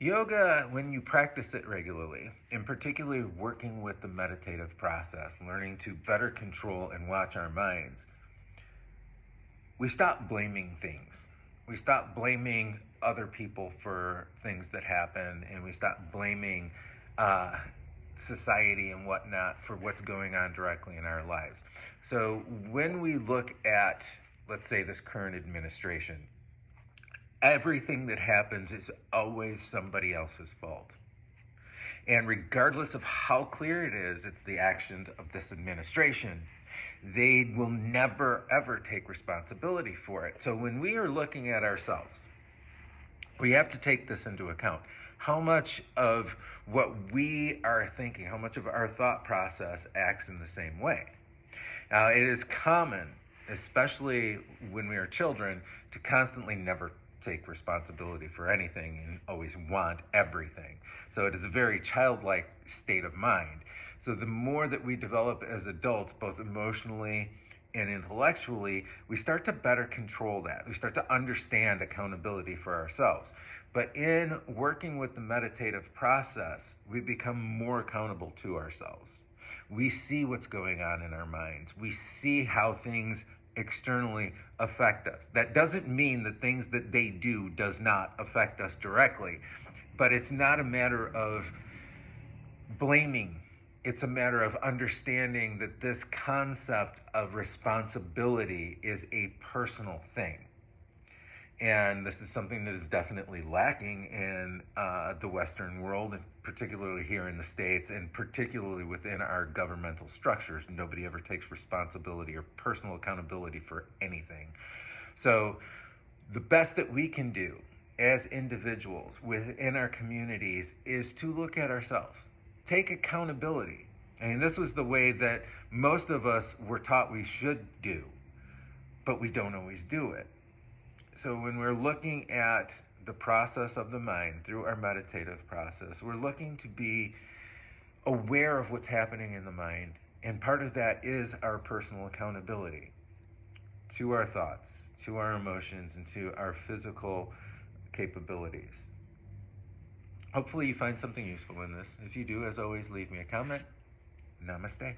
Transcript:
Yoga, when you practice it regularly, and particularly working with the meditative process, learning to better control and watch our minds, we stop blaming things. We stop blaming other people for things that happen, and we stop blaming uh, society and whatnot for what's going on directly in our lives. So when we look at, let's say, this current administration, everything that happens is always somebody else's fault. And regardless of how clear it is, it's the actions of this administration. They will never, ever take responsibility for it. So when we are looking at ourselves, we have to take this into account. How much of what we are thinking, how much of our thought process acts in the same way? Now, it is common, especially when we are children, to constantly never take responsibility for anything and always want everything. So it is a very childlike state of mind. So the more that we develop as adults, both emotionally and intellectually, we start to better control that. We start to understand accountability for ourselves. But in working with the meditative process, we become more accountable to ourselves. We see what's going on in our minds. We see how things externally affect us. That doesn't mean the things that they do does not affect us directly, but it's not a matter of blaming. It's a matter of understanding that this concept of responsibility is a personal thing. And this is something that is definitely lacking in the Western world, and particularly here in the States, and particularly within our governmental structures. Nobody ever takes responsibility or personal accountability for anything. So the best that we can do as individuals within our communities is to look at ourselves. Take accountability. I mean, this was the way that most of us were taught we should do, but we don't always do it. So when we're looking at the process of the mind through our meditative process, we're looking to be aware of what's happening in the mind. And part of that is our personal accountability to our thoughts, to our emotions, and to our physical capabilities. Hopefully you find something useful in this. If you do, as always, leave me a comment. Namaste.